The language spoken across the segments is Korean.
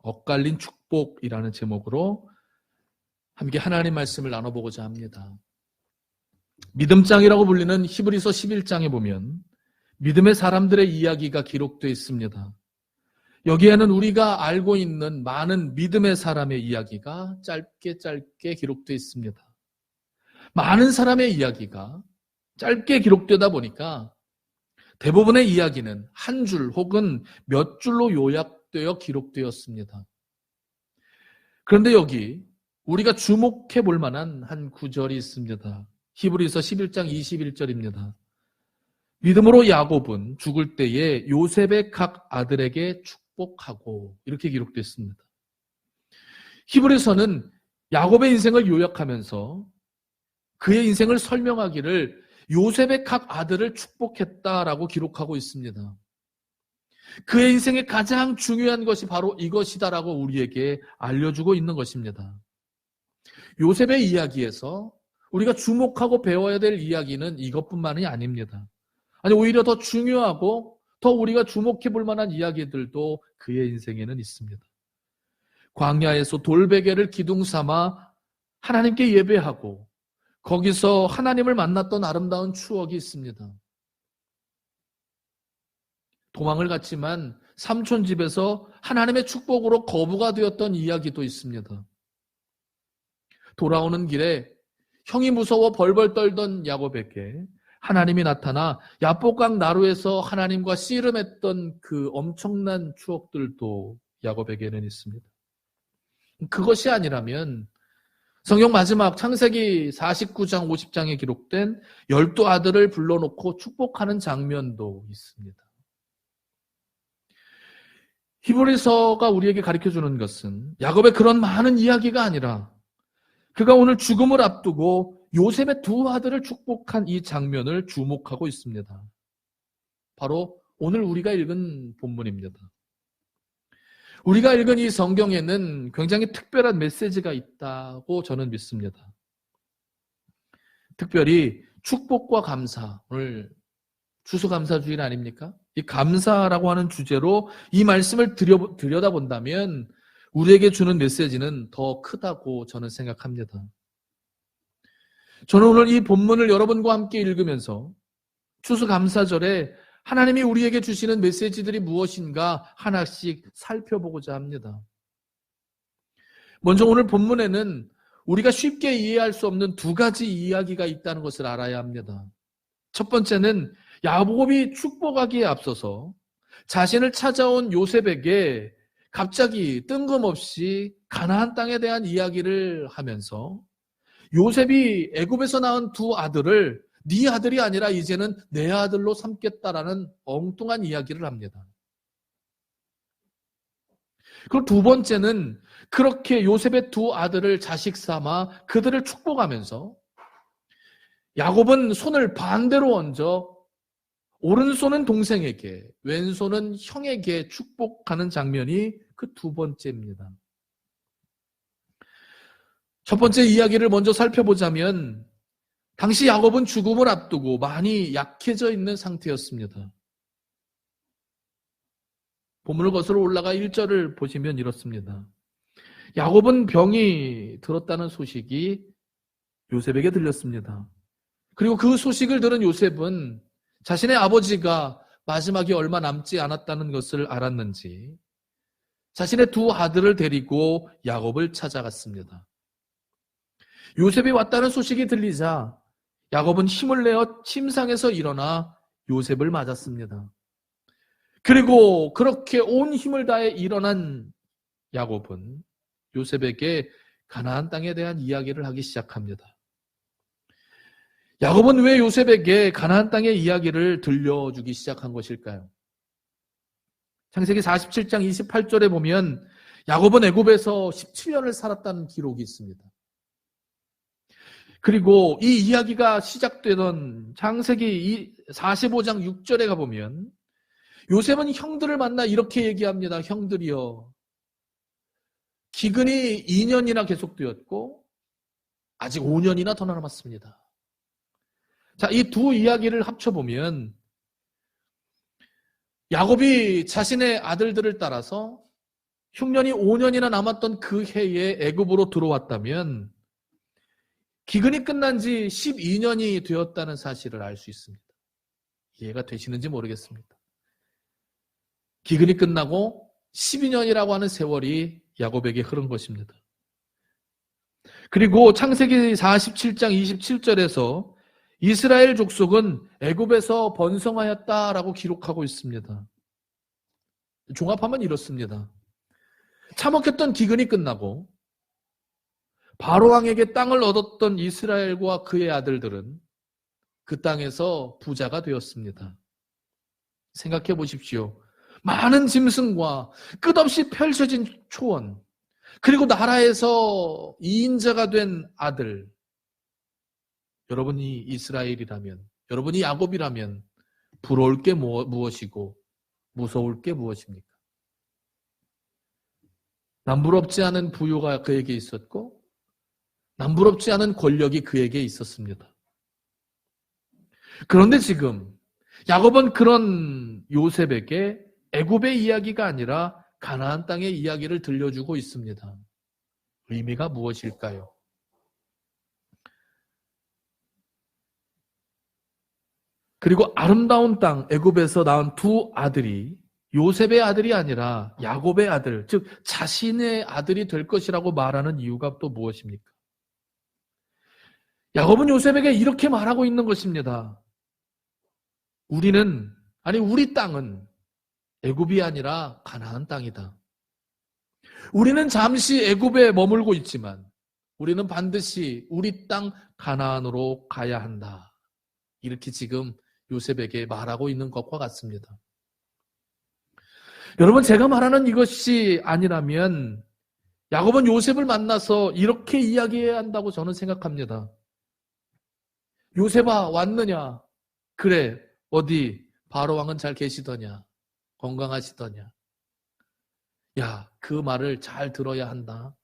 엇갈린 축복이라는 제목으로 함께 하나님 말씀을 나눠보고자 합니다. 믿음장이라고 불리는 히브리서 11장에 보면 믿음의 사람들의 이야기가 기록되어 있습니다. 여기에는 우리가 알고 있는 많은 믿음의 사람의 이야기가 짧게 기록되어 있습니다. 많은 사람의 이야기가 짧게 기록되다 보니까 대부분의 이야기는 한 줄 혹은 몇 줄로 요약되어 기록되었습니다. 그런데 여기 우리가 주목해 볼 만한 한 구절이 있습니다. 히브리서 11장 21절입니다. 믿음으로 야곱은 죽을 때에 요셉의 각 아들에게 축복하고, 이렇게 기록되어 있습니다. 히브리서는 야곱의 인생을 요약하면서 그의 인생을 설명하기를 요셉의 각 아들을 축복했다라고 기록하고 있습니다. 그의 인생의 가장 중요한 것이 바로 이것이다라고 우리에게 알려주고 있는 것입니다. 요셉의 이야기에서 우리가 주목하고 배워야 될 이야기는 이것뿐만이 아닙니다. 아니, 오히려 더 중요하고 더 우리가 주목해 볼 만한 이야기들도 그의 인생에는 있습니다. 광야에서 돌베개를 기둥 삼아 하나님께 예배하고 거기서 하나님을 만났던 아름다운 추억이 있습니다. 도망을 갔지만 삼촌 집에서 하나님의 축복으로 거부가 되었던 이야기도 있습니다. 돌아오는 길에 형이 무서워 벌벌 떨던 야곱에게 하나님이 나타나 야복강 나루에서 하나님과 씨름했던 그 엄청난 추억들도 야곱에게는 있습니다. 그것이 아니라면 성경 마지막 창세기 49장 50장에 기록된 12아들을 불러놓고 축복하는 장면도 있습니다. 히브리서가 우리에게 가르쳐주는 것은 야곱의 그런 많은 이야기가 아니라 그가 오늘 죽음을 앞두고 요셉의 두 아들을 축복한 이 장면을 주목하고 있습니다. 바로 오늘 우리가 읽은 본문입니다. 우리가 읽은 이 성경에는 굉장히 특별한 메시지가 있다고 저는 믿습니다. 특별히 축복과 감사, 오늘 추수감사주일 아닙니까? 이 감사라고 하는 주제로 이 말씀을 들여다본다면 우리에게 주는 메시지는 더 크다고 저는 생각합니다. 저는 오늘 이 본문을 여러분과 함께 읽으면서 추수감사절에 하나님이 우리에게 주시는 메시지들이 무엇인가 하나씩 살펴보고자 합니다. 먼저 오늘 본문에는 우리가 쉽게 이해할 수 없는 두 가지 이야기가 있다는 것을 알아야 합니다. 첫 번째는 야곱이 축복하기에 앞서서 자신을 찾아온 요셉에게 갑자기 뜬금없이 가나안 땅에 대한 이야기를 하면서 요셉이 애굽에서 낳은 두 아들을 네 아들이 아니라 이제는 내 아들로 삼겠다라는 엉뚱한 이야기를 합니다. 그리고 두 번째는 그렇게 요셉의 두 아들을 자식 삼아 그들을 축복하면서 야곱은 손을 반대로 얹어 오른손은 동생에게, 왼손은 형에게 축복하는 장면이 그 두 번째입니다. 첫 번째 이야기를 먼저 살펴보자면 당시 야곱은 죽음을 앞두고 많이 약해져 있는 상태였습니다. 본문을 거슬러 올라가 1절을 보시면 이렇습니다. 야곱은 병이 들었다는 소식이 요셉에게 들렸습니다. 그리고 그 소식을 들은 요셉은 자신의 아버지가 마지막에 얼마 남지 않았다는 것을 알았는지 자신의 두 아들을 데리고 야곱을 찾아갔습니다. 요셉이 왔다는 소식이 들리자 야곱은 힘을 내어 침상에서 일어나 요셉을 맞았습니다. 그리고 그렇게 온 힘을 다해 일어난 야곱은 요셉에게 가나안 땅에 대한 이야기를 하기 시작합니다. 야곱은 왜 요셉에게 가나안 땅의 이야기를 들려주기 시작한 것일까요? 창세기 47장 28절에 보면 야곱은 애굽에서 17년을 살았다는 기록이 있습니다. 그리고 이 이야기가 시작되던 창세기 45장 6절에 가보면 요셉은 형들을 만나 이렇게 얘기합니다. 형들이여, 기근이 2년이나 계속되었고 아직 5년이나 더 남았습니다. 자, 이 두 이야기를 합쳐보면 야곱이 자신의 아들들을 따라서 흉년이 5년이나 남았던 그 해에 애굽으로 들어왔다면 기근이 끝난 지 12년이 되었다는 사실을 알 수 있습니다. 이해가 되시는지 모르겠습니다. 기근이 끝나고 12년이라고 하는 세월이 야곱에게 흐른 것입니다. 그리고 창세기 47장 27절에서 이스라엘 족속은 애굽에서 번성하였다라고 기록하고 있습니다. 종합하면 이렇습니다. 참혹했던 기근이 끝나고 바로왕에게 땅을 얻었던 이스라엘과 그의 아들들은 그 땅에서 부자가 되었습니다. 생각해 보십시오. 많은 짐승과 끝없이 펼쳐진 초원, 그리고 나라에서 2인자가 된 아들. 여러분이 이스라엘이라면, 여러분이 야곱이라면 부러울 게 무엇이고 무서울 게 무엇입니까? 남부럽지 않은 부요가 그에게 있었고 남부럽지 않은 권력이 그에게 있었습니다. 그런데 지금 야곱은 그런 요셉에게 애굽의 이야기가 아니라 가나안 땅의 이야기를 들려주고 있습니다. 의미가 무엇일까요? 그리고 아름다운 땅 애굽에서 낳은 두 아들이 요셉의 아들이 아니라 야곱의 아들, 즉 자신의 아들이 될 것이라고 말하는 이유가 또 무엇입니까? 야곱은 요셉에게 이렇게 말하고 있는 것입니다. 우리 땅은 애굽이 아니라 가나안 땅이다. 우리는 잠시 애굽에 머물고 있지만 우리는 반드시 우리 땅 가나안으로 가야 한다. 이렇게 지금 요셉에게 말하고 있는 것과 같습니다. 여러분, 제가 말하는 이것이 아니라면 야곱은 요셉을 만나서 이렇게 이야기해야 한다고 저는 생각합니다. 요셉아, 왔느냐? 그래, 어디 바로왕은 잘 계시더냐? 건강하시더냐? 야, 그 말을 잘 들어야 한다.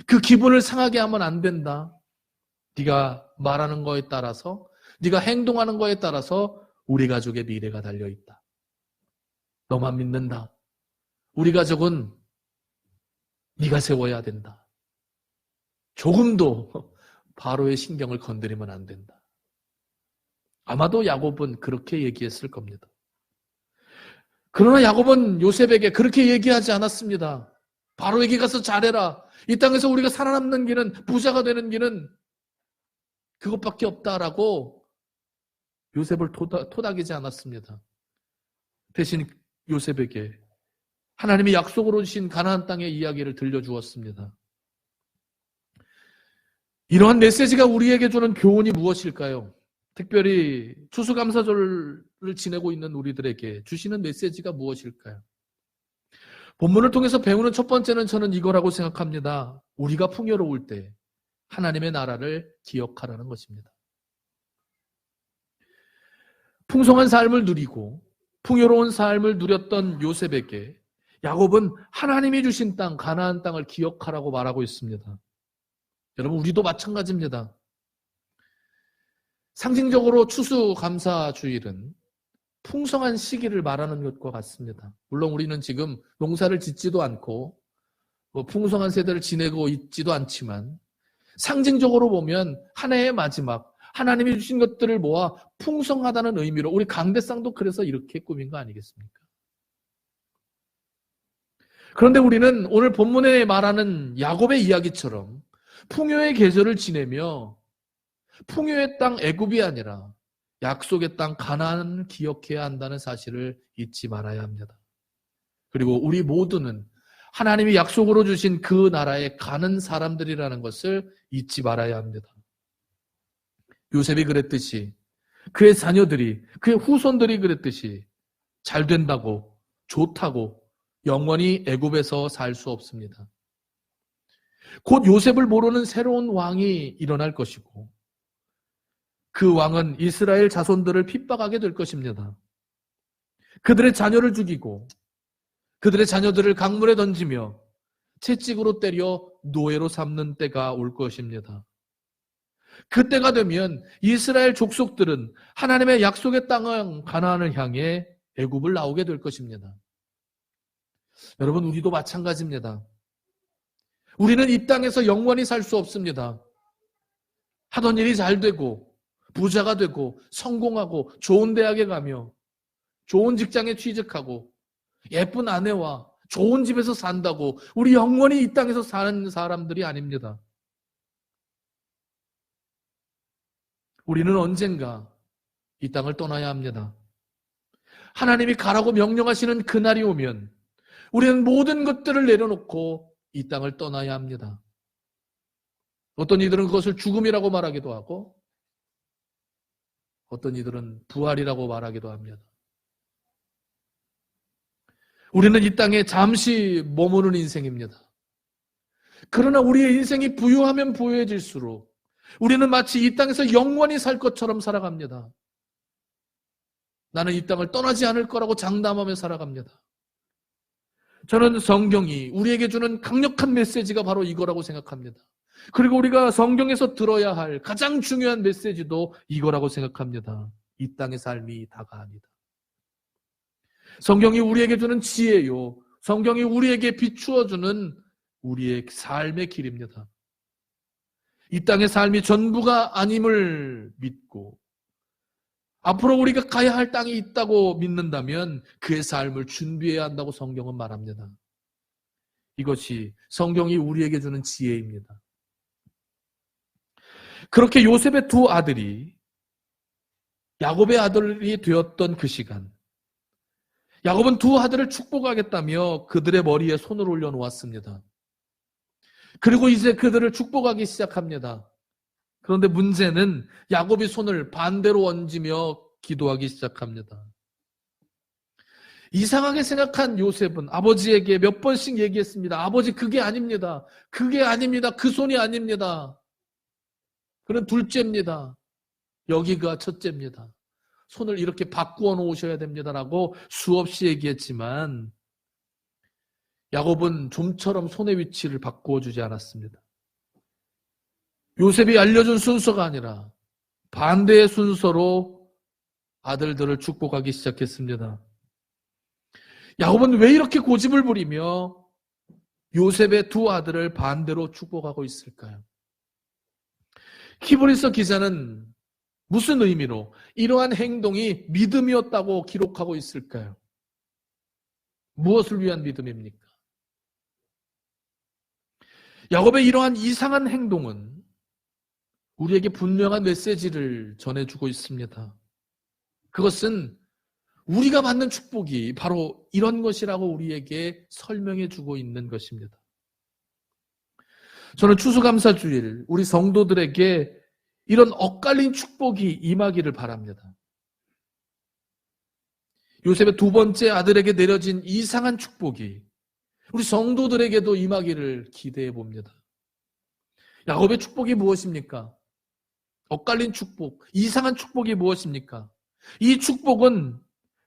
그 기분을 상하게 하면 안 된다. 네가 말하는 거에 따라서, 네가 행동하는 거에 따라서 우리 가족의 미래가 달려있다. 너만 믿는다. 우리 가족은 네가 세워야 된다. 조금도 바로의 신경을 건드리면 안 된다. 아마도 야곱은 그렇게 얘기했을 겁니다. 그러나 야곱은 요셉에게 그렇게 얘기하지 않았습니다. 바로에게 가서 잘해라. 이 땅에서 우리가 살아남는 길은, 부자가 되는 길은 그것밖에 없다라고 요셉을 토닥이지 않았습니다. 대신 요셉에게 하나님이 약속으로 주신 가나안 땅의 이야기를 들려주었습니다. 이러한 메시지가 우리에게 주는 교훈이 무엇일까요? 특별히 추수감사절을 지내고 있는 우리들에게 주시는 메시지가 무엇일까요? 본문을 통해서 배우는 첫 번째는 저는 이거라고 생각합니다. 우리가 풍요로울 때 하나님의 나라를 기억하라는 것입니다. 풍성한 삶을 누리고 풍요로운 삶을 누렸던 요셉에게 야곱은 하나님이 주신 땅, 가나안 땅을 기억하라고 말하고 있습니다. 여러분, 우리도 마찬가지입니다. 상징적으로 추수감사주일은 풍성한 시기를 말하는 것과 같습니다. 물론 우리는 지금 농사를 짓지도 않고 풍성한 세대를 지내고 있지도 않지만 상징적으로 보면 한 해의 마지막, 하나님이 주신 것들을 모아 풍성하다는 의미로 우리 강대상도 그래서 이렇게 꾸민 거 아니겠습니까? 그런데 우리는 오늘 본문에 말하는 야곱의 이야기처럼 풍요의 계절을 지내며 풍요의 땅 애굽이 아니라 약속의 땅 가나안을 기억해야 한다는 사실을 잊지 말아야 합니다. 그리고 우리 모두는 하나님이 약속으로 주신 그 나라에 가는 사람들이라는 것을 잊지 말아야 합니다. 요셉이 그랬듯이, 그의 자녀들이, 그의 후손들이 그랬듯이 잘 된다고, 좋다고 영원히 애굽에서 살 수 없습니다. 곧 요셉을 모르는 새로운 왕이 일어날 것이고 그 왕은 이스라엘 자손들을 핍박하게 될 것입니다. 그들의 자녀를 죽이고 그들의 자녀들을 강물에 던지며 채찍으로 때려 노예로 삼는 때가 올 것입니다. 그때가 되면 이스라엘 족속들은 하나님의 약속의 땅은 가나안을 향해 애굽을 나오게 될 것입니다. 여러분, 우리도 마찬가지입니다. 우리는 이 땅에서 영원히 살 수 없습니다. 하던 일이 잘 되고 부자가 되고 성공하고 좋은 대학에 가며 좋은 직장에 취직하고 예쁜 아내와 좋은 집에서 산다고 우리 영원히 이 땅에서 사는 사람들이 아닙니다. 우리는 언젠가 이 땅을 떠나야 합니다. 하나님이 가라고 명령하시는 그날이 오면 우리는 모든 것들을 내려놓고 이 땅을 떠나야 합니다. 어떤 이들은 그것을 죽음이라고 말하기도 하고 어떤 이들은 부활이라고 말하기도 합니다. 우리는 이 땅에 잠시 머무는 인생입니다. 그러나 우리의 인생이 부유하면 부유해질수록 우리는 마치 이 땅에서 영원히 살 것처럼 살아갑니다. 나는 이 땅을 떠나지 않을 거라고 장담하며 살아갑니다. 저는 성경이 우리에게 주는 강력한 메시지가 바로 이거라고 생각합니다. 그리고 우리가 성경에서 들어야 할 가장 중요한 메시지도 이거라고 생각합니다. 이 땅의 삶이 다가 아니다. 성경이 우리에게 주는 지혜요. 성경이 우리에게 비추어주는 우리의 삶의 길입니다. 이 땅의 삶이 전부가 아님을 믿고 앞으로 우리가 가야 할 땅이 있다고 믿는다면 그의 삶을 준비해야 한다고 성경은 말합니다. 이것이 성경이 우리에게 주는 지혜입니다. 그렇게 요셉의 두 아들이 야곱의 아들이 되었던 그 시간, 야곱은 두 아들을 축복하겠다며 그들의 머리에 손을 올려놓았습니다. 그리고 이제 그들을 축복하기 시작합니다. 그런데 문제는 야곱이 손을 반대로 얹으며 기도하기 시작합니다. 이상하게 생각한 요셉은 아버지에게 몇 번씩 얘기했습니다. 아버지, 그게 아닙니다. 그게 아닙니다. 그 손이 아닙니다. 그는 둘째입니다. 여기가 첫째입니다. 손을 이렇게 바꾸어 놓으셔야 됩니다라고 수없이 얘기했지만 야곱은 좀처럼 손의 위치를 바꾸어 주지 않았습니다. 요셉이 알려준 순서가 아니라 반대의 순서로 아들들을 축복하기 시작했습니다. 야곱은 왜 이렇게 고집을 부리며 요셉의 두 아들을 반대로 축복하고 있을까요? 히브리서 기자는 무슨 의미로 이러한 행동이 믿음이었다고 기록하고 있을까요? 무엇을 위한 믿음입니까? 야곱의 이러한 이상한 행동은 우리에게 분명한 메시지를 전해주고 있습니다. 그것은 우리가 받는 축복이 바로 이런 것이라고 우리에게 설명해주고 있는 것입니다. 저는 추수감사주일 우리 성도들에게 이런 엇갈린 축복이 임하기를 바랍니다. 요셉의 두 번째 아들에게 내려진 이상한 축복이 우리 성도들에게도 임하기를 기대해 봅니다. 야곱의 축복이 무엇입니까? 엇갈린 축복, 이상한 축복이 무엇입니까? 이 축복은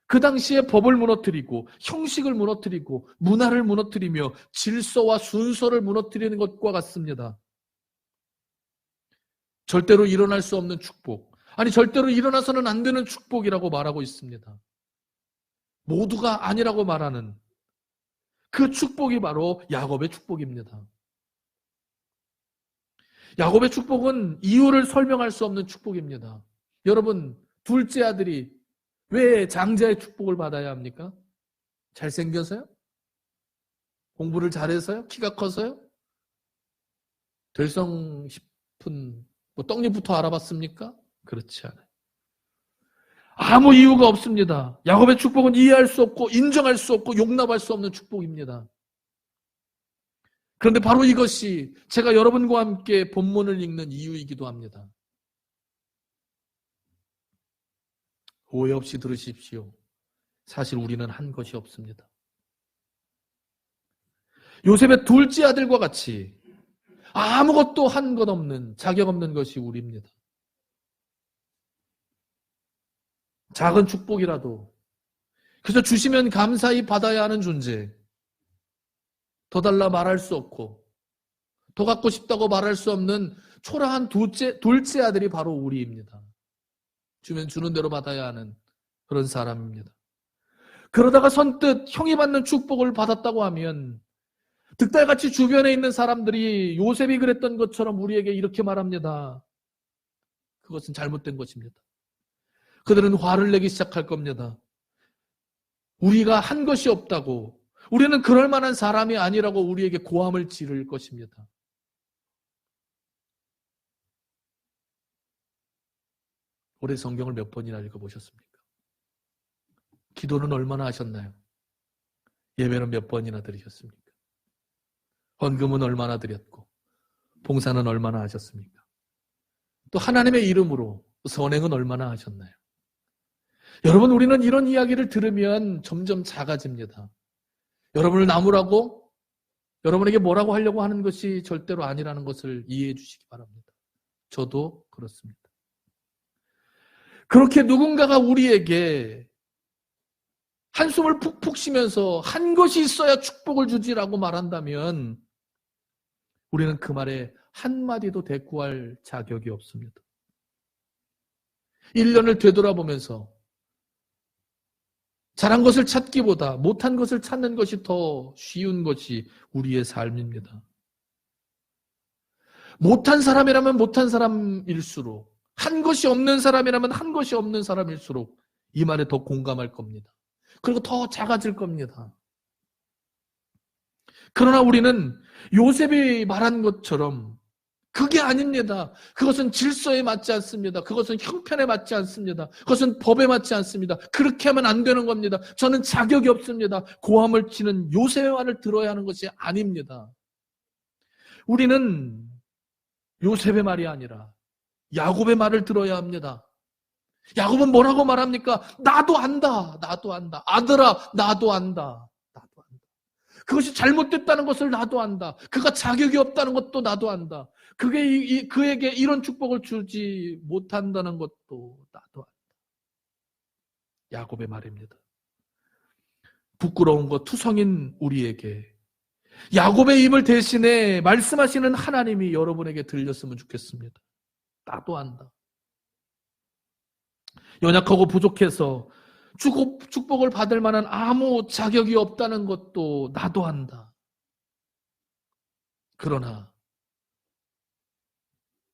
그 당시에 법을 무너뜨리고 형식을 무너뜨리고 문화를 무너뜨리며 질서와 순서를 무너뜨리는 것과 같습니다. 절대로 일어날 수 없는 축복, 아니 절대로 일어나서는 안 되는 축복이라고 말하고 있습니다. 모두가 아니라고 말하는 그 축복이 바로 야곱의 축복입니다. 야곱의 축복은 이유를 설명할 수 없는 축복입니다. 여러분, 둘째 아들이 왜 장자의 축복을 받아야 합니까? 잘생겨서요? 공부를 잘해서요? 키가 커서요? 될성 싶은 떡잎부터 알아봤습니까? 그렇지 않아요. 아무 이유가 없습니다. 야곱의 축복은 이해할 수 없고 인정할 수 없고 용납할 수 없는 축복입니다. 그런데 바로 이것이 제가 여러분과 함께 본문을 읽는 이유이기도 합니다. 오해 없이 들으십시오. 사실 우리는 한 것이 없습니다. 요셉의 둘째 아들과 같이 아무것도 한 것 없는, 자격 없는 것이 우리입니다. 작은 축복이라도 그저 주시면 감사히 받아야 하는 존재, 더 달라 말할 수 없고 더 갖고 싶다고 말할 수 없는 초라한 둘째 아들이 바로 우리입니다. 주면 주는 대로 받아야 하는 그런 사람입니다. 그러다가 선뜻 형이 받는 축복을 받았다고 하면 득달같이 주변에 있는 사람들이 요셉이 그랬던 것처럼 우리에게 이렇게 말합니다. 그것은 잘못된 것입니다. 그들은 화를 내기 시작할 겁니다. 우리가 한 것이 없다고, 우리는 그럴 만한 사람이 아니라고 우리에게 고함을 지를 것입니다. 올해 성경을 몇 번이나 읽어보셨습니까? 기도는 얼마나 하셨나요? 예배는 몇 번이나 드리셨습니까? 헌금은 얼마나 드렸고 봉사는 얼마나 하셨습니까? 또 하나님의 이름으로 선행은 얼마나 하셨나요? 여러분, 우리는 이런 이야기를 들으면 점점 작아집니다. 여러분을 나무라고, 여러분에게 뭐라고 하려고 하는 것이 절대로 아니라는 것을 이해해 주시기 바랍니다. 저도 그렇습니다. 그렇게 누군가가 우리에게 한숨을 푹푹 쉬면서 한 것이 있어야 축복을 주지라고 말한다면 우리는 그 말에 한마디도 대꾸할 자격이 없습니다. 1년을 되돌아보면서 잘한 것을 찾기보다 못한 것을 찾는 것이 더 쉬운 것이 우리의 삶입니다. 못한 사람이라면 못한 사람일수록, 한 것이 없는 사람이라면 한 것이 없는 사람일수록 이 말에 더 공감할 겁니다. 그리고 더 작아질 겁니다. 그러나 우리는 요셉이 말한 것처럼 그게 아닙니다. 그것은 질서에 맞지 않습니다. 그것은 형편에 맞지 않습니다. 그것은 법에 맞지 않습니다. 그렇게 하면 안 되는 겁니다. 저는 자격이 없습니다. 고함을 치는 요셉의 말을 들어야 하는 것이 아닙니다. 우리는 요셉의 말이 아니라 야곱의 말을 들어야 합니다. 야곱은 뭐라고 말합니까? 나도 안다. 나도 안다. 아들아, 나도 안다. 나도 안다. 그것이 잘못됐다는 것을 나도 안다. 그가 자격이 없다는 것도 나도 안다. 그에게 이런 축복을 주지 못한다는 것도 나도 안다. 야곱의 말입니다. 부끄러운 것 투성인 우리에게 야곱의 입을 대신해 말씀하시는 하나님이 여러분에게 들렸으면 좋겠습니다. 나도 안다. 연약하고 부족해서 축복을 받을 만한 아무 자격이 없다는 것도 나도 안다. 그러나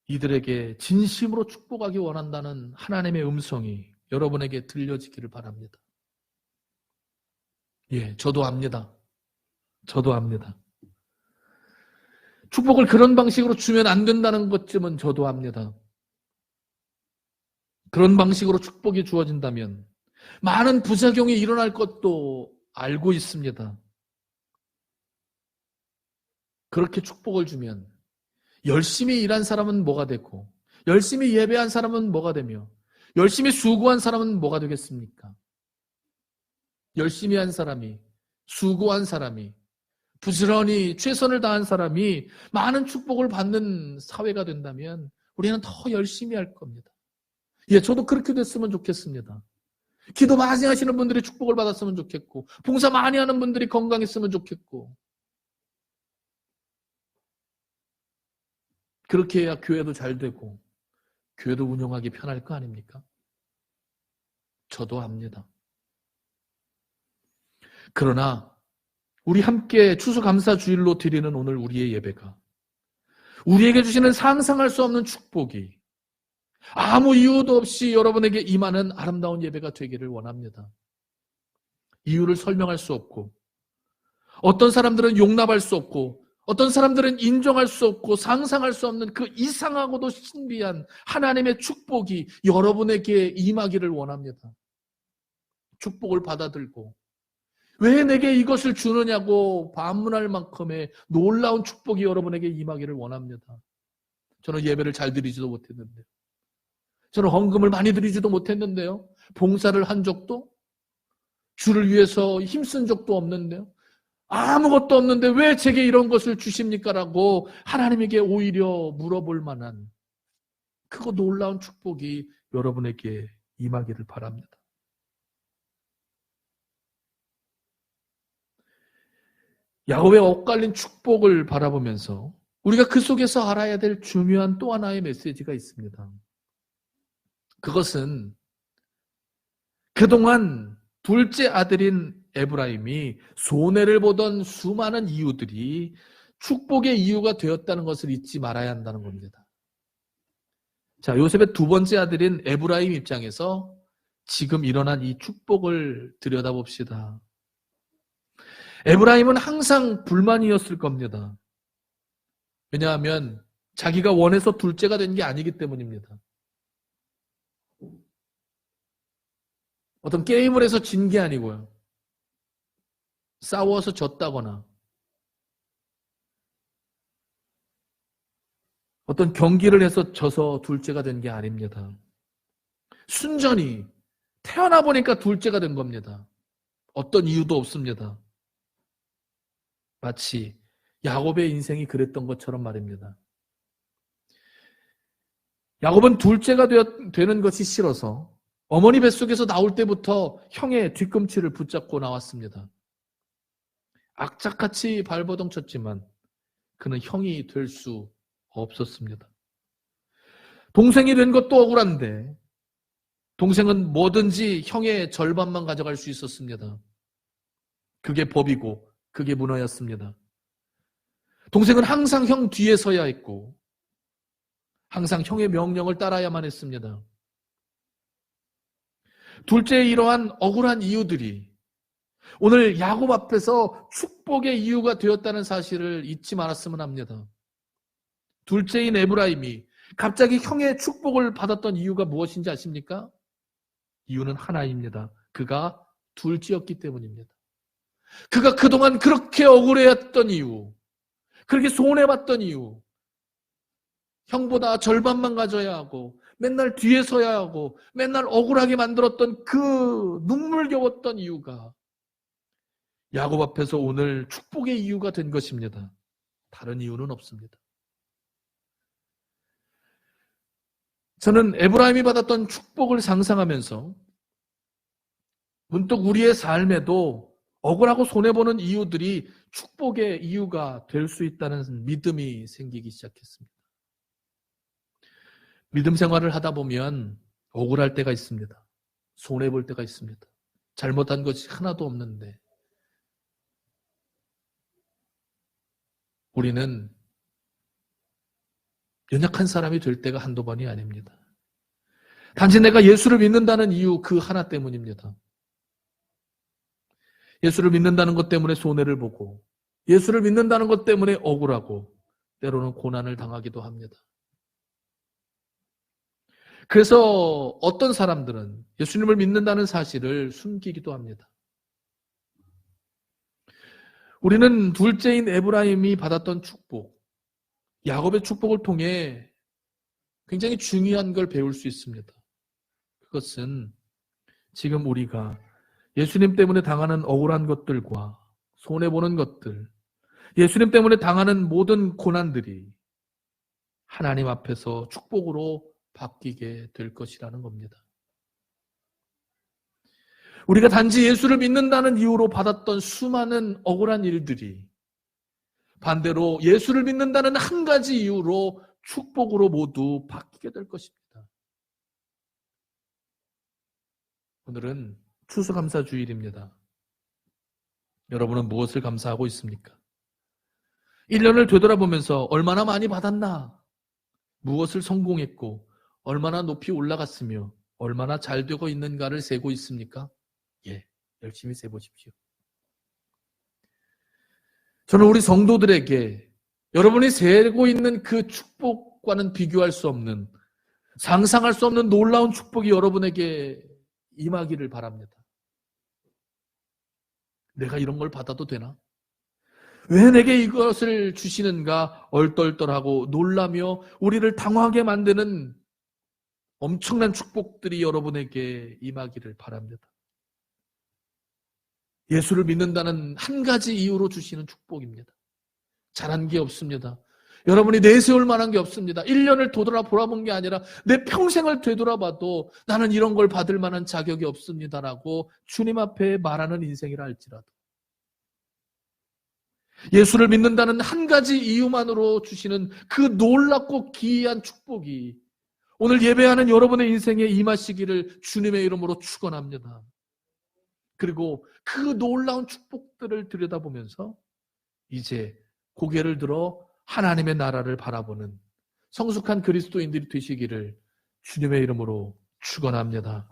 이들에게 진심으로 축복하기 원한다는 하나님의 음성이 여러분에게 들려지기를 바랍니다. 예, 저도 압니다. 저도 압니다. 축복을 그런 방식으로 주면 안 된다는 것쯤은 저도 압니다. 그런 방식으로 축복이 주어진다면 많은 부작용이 일어날 것도 알고 있습니다. 그렇게 축복을 주면 열심히 일한 사람은 뭐가 되고, 열심히 예배한 사람은 뭐가 되며, 열심히 수고한 사람은 뭐가 되겠습니까? 열심히 한 사람이, 수고한 사람이, 부지런히 최선을 다한 사람이 많은 축복을 받는 사회가 된다면 우리는 더 열심히 할 겁니다. 예, 저도 그렇게 됐으면 좋겠습니다. 기도 많이 하시는 분들이 축복을 받았으면 좋겠고, 봉사 많이 하는 분들이 건강했으면 좋겠고, 그렇게 해야 교회도 잘 되고 교회도 운영하기 편할 거 아닙니까? 저도 압니다. 그러나 우리 함께 추수감사주일로 드리는 오늘 우리의 예배가 우리에게 주시는 상상할 수 없는 축복이 아무 이유도 없이 여러분에게 임하는 아름다운 예배가 되기를 원합니다. 이유를 설명할 수 없고, 어떤 사람들은 용납할 수 없고, 어떤 사람들은 인정할 수 없고 상상할 수 없는 그 이상하고도 신비한 하나님의 축복이 여러분에게 임하기를 원합니다. 축복을 받아들고 왜 내게 이것을 주느냐고 반문할 만큼의 놀라운 축복이 여러분에게 임하기를 원합니다. 저는 예배를 잘 드리지도 못했는데요. 저는 헌금을 많이 드리지도 못했는데요. 봉사를 한 적도, 주를 위해서 힘쓴 적도 없는데요. 아무것도 없는데 왜 제게 이런 것을 주십니까? 라고 하나님에게 오히려 물어볼 만한 크고 놀라운 축복이 여러분에게 임하기를 바랍니다. 야곱의 엇갈린 축복을 바라보면서 우리가 그 속에서 알아야 될 중요한 또 하나의 메시지가 있습니다. 그것은 그동안 둘째 아들인 에브라임이 손해를 보던 수많은 이유들이 축복의 이유가 되었다는 것을 잊지 말아야 한다는 겁니다. 자, 요셉의 두 번째 아들인 에브라임 입장에서 지금 일어난 이 축복을 들여다봅시다. 에브라임은 항상 불만이었을 겁니다. 왜냐하면 자기가 원해서 둘째가 된 게 아니기 때문입니다. 어떤 게임을 해서 진 게 아니고요. 싸워서 졌다거나 어떤 경기를 해서 져서 둘째가 된 게 아닙니다. 순전히 태어나 보니까 둘째가 된 겁니다. 어떤 이유도 없습니다. 마치 야곱의 인생이 그랬던 것처럼 말입니다. 야곱은 둘째가 되는 것이 싫어서 어머니 뱃속에서 나올 때부터 형의 뒤꿈치를 붙잡고 나왔습니다. 악착같이 발버둥 쳤지만 그는 형이 될 수 없었습니다. 동생이 된 것도 억울한데 동생은 뭐든지 형의 절반만 가져갈 수 있었습니다. 그게 법이고 그게 문화였습니다. 동생은 항상 형 뒤에 서야 했고 항상 형의 명령을 따라야만 했습니다. 둘째의 이러한 억울한 이유들이 오늘 야곱 앞에서 축복의 이유가 되었다는 사실을 잊지 말았으면 합니다. 둘째인 에브라임이 갑자기 형의 축복을 받았던 이유가 무엇인지 아십니까? 이유는 하나입니다. 그가 둘째였기 때문입니다. 그가 그동안 그렇게 억울해했던 이유, 그렇게 손해봤던 이유, 형보다 절반만 가져야 하고 맨날 뒤에 서야 하고 맨날 억울하게 만들었던 그 눈물겨웠던 이유가 야곱 앞에서 오늘 축복의 이유가 된 것입니다. 다른 이유는 없습니다. 저는 에브라임이 받았던 축복을 상상하면서 문득 우리의 삶에도 억울하고 손해보는 이유들이 축복의 이유가 될 수 있다는 믿음이 생기기 시작했습니다. 믿음 생활을 하다 보면 억울할 때가 있습니다. 손해볼 때가 있습니다. 잘못한 것이 하나도 없는데 우리는 연약한 사람이 될 때가 한두 번이 아닙니다. 단지 내가 예수를 믿는다는 이유 그 하나 때문입니다. 예수를 믿는다는 것 때문에 손해를 보고 예수를 믿는다는 것 때문에 억울하고 때로는 고난을 당하기도 합니다. 그래서 어떤 사람들은 예수님을 믿는다는 사실을 숨기기도 합니다. 우리는 둘째인 에브라임이 받았던 축복, 야곱의 축복을 통해 굉장히 중요한 걸 배울 수 있습니다. 그것은 지금 우리가 예수님 때문에 당하는 억울한 것들과 손해보는 것들, 예수님 때문에 당하는 모든 고난들이 하나님 앞에서 축복으로 바뀌게 될 것이라는 겁니다. 우리가 단지 예수를 믿는다는 이유로 받았던 수많은 억울한 일들이 반대로 예수를 믿는다는 한 가지 이유로 축복으로 모두 바뀌게 될 것입니다. 오늘은 추수감사주일입니다. 여러분은 무엇을 감사하고 있습니까? 1년을 되돌아보면서 얼마나 많이 받았나? 무엇을 성공했고 얼마나 높이 올라갔으며 얼마나 잘 되고 있는가를 세고 있습니까? 예, 열심히 세보십시오. 저는 우리 성도들에게 여러분이 세고 있는 그 축복과는 비교할 수 없는, 상상할 수 없는 놀라운 축복이 여러분에게 임하기를 바랍니다. 내가 이런 걸 받아도 되나? 왜 내게 이것을 주시는가 얼떨떨하고 놀라며 우리를 당황하게 만드는 엄청난 축복들이 여러분에게 임하기를 바랍니다. 예수를 믿는다는 한 가지 이유로 주시는 축복입니다. 잘한 게 없습니다. 여러분이 내세울 만한 게 없습니다. 1년을 돌아본 게 아니라 내 평생을 되돌아봐도 나는 이런 걸 받을 만한 자격이 없습니다라고 주님 앞에 말하는 인생이라 할지라도 예수를 믿는다는 한 가지 이유만으로 주시는 그 놀랍고 기이한 축복이 오늘 예배하는 여러분의 인생에 임하시기를 주님의 이름으로 축원합니다. 그리고 그 놀라운 축복들을 들여다보면서 이제 고개를 들어 하나님의 나라를 바라보는 성숙한 그리스도인들이 되시기를 주님의 이름으로 축원합니다.